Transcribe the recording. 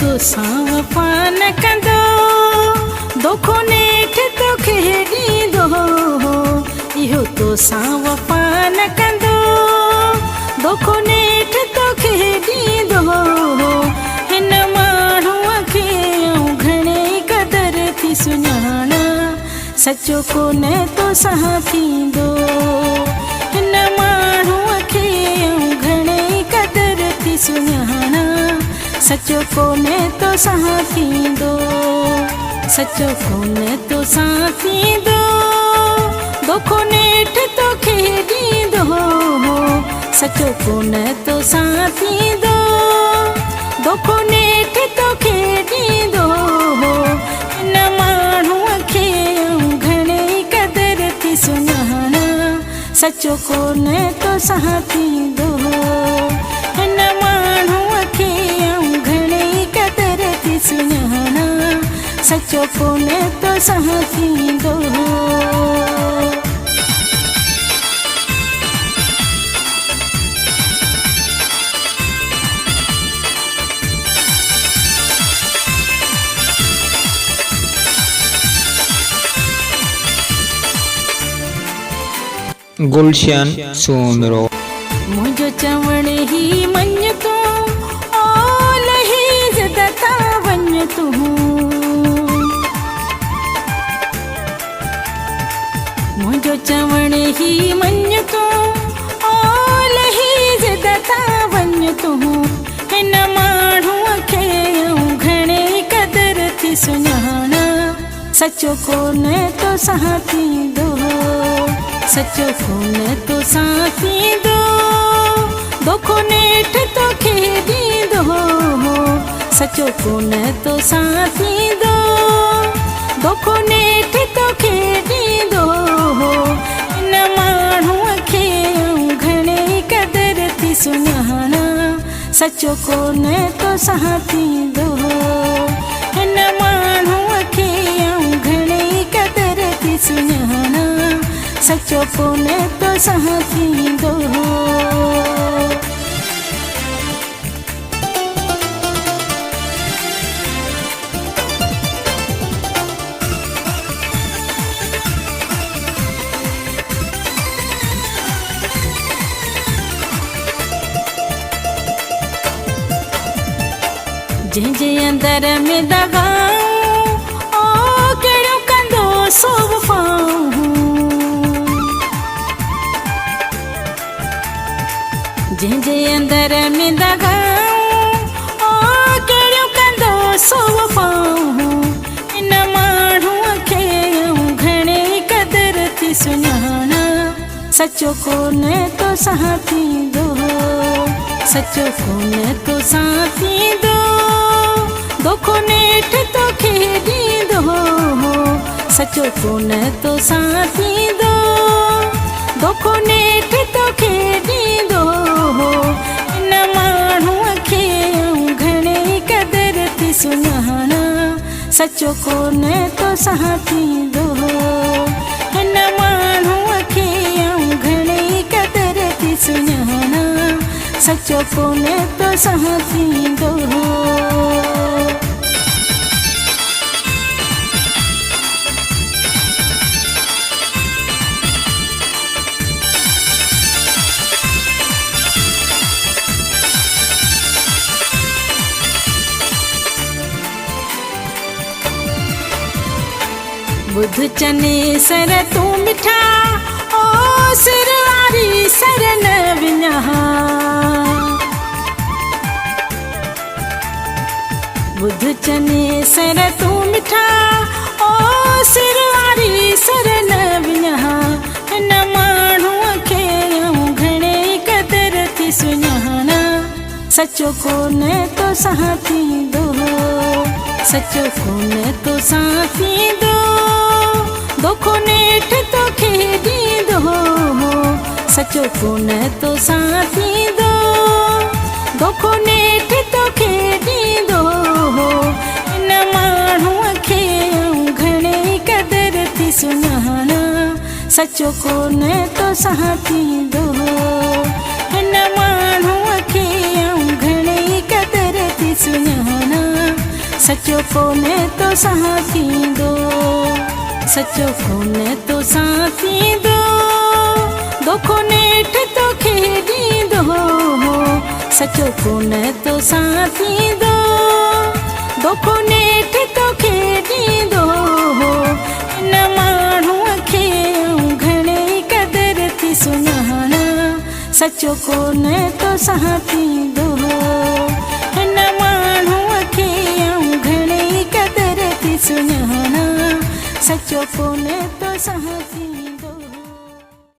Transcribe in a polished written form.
तो सावपान कंदो दोखो नेठ तो खेड़ी दो इहो तो सावपान कंदो दोखो नेठ तो खेड़ी दो हिन माण्हूअ खे घणे क़दर थी सुञाणा सचो कोन्हे तो साह थींदो हिन माण्हूअ खे घणे क़दर थी सुञाणा सचो कोन्हे तो साह थींदो सचो कोन्हे तो साह थींदो दोखो नेठ तो खेॾींदो सचो कोन्हे तो साह थींदो दोखो नेठ तो खेॾींदो हिन माण्हूअ खे घणे क़दर थी सुञाणा सचो कोन्हे तो साह थींदो हिन माण्हूअ खे घणे क़दर थी सुञाणा सचो कोन्हे तो साह थींदो गुलशन सोमरो मुझो चवण ही मञ तू ओ लही जदता वञ तू मुझो चवण ही मञ तू ओ लही जदता वञ तू हिन माण्हूअ खे घणे क़दर थी सुञाणा सचो कोन्हे तो साह थींदो सचो कोन्हे तो साह थींदो दोखो नेठ तो खेॾींदो सचो कोन्हे तो साह थींदो दोखो नेठ तो खेॾींदो हिन माण्हूअ खे घणे क़दर थी सुञाणा सचो कोन्हे तो साह थींदो हिन माण्हूअ खे घणे क़दर थी सुञाणा सचो कोन्हे तो साह थींदो जंहिंजे अंदर में दगाऊं ओ कहिड़ो कंदो सो पाऊं जंहिंजे अंदर में दगाऊं ओ कहिड़ो कंदो सो पाऊं हिन माण्हूअ खे घणे क़दर थी सुञाणा सचो कोन्हे तो साह थींदो सचो कोन्हे तो साह थींदो दोखो नेठ तो खेॾींदो सचो कोन्हे तो साह थींदो दोखो नेठ तो खेॾींदो हिन माण्हूअ खे घणे क़दर थी सुञाणा सचो कोन्हे तो साह थींदो हिन माण्हूअ खे घणे क़दर थी सुञाणा सचो कोन्हे तो साह थींदो बुध चने सर तू मिठा ओ सिर वारी सर न विञा बुध चने सर तू मिठा ओ सिर वारी सर न विञा हिन माण्हूअ खे घणे क़दर थी सुञाणा सचो कोन्हे तो साह थींदो सचो कोन्हे तो साह थींदो दोखो नेठ तो खेॾींदो सचो कोन्हे तो साह थींदो दोखो नेठ तो खेॾींदो हिन माण्हूअ खे घणे क़दर थी सुञाणा सचो कोन्हे तो साह थींदो हिन माण्हूअ खे घणे क़दर थी थी सुञाणा सचो कोने तो साथी दो सचो कोने तो साथी दो दोखो नेठ तो खेदी दो सचो कोने तो साथी दो दोखो नेठ तो खेदी दो इन माण्हूअ खे घणे क़दर थी सुञाणा सचो कोने तो साथी दो इन माण्हूअ खे घणे क़दर थी सुञाणा सचो कोने तो साथी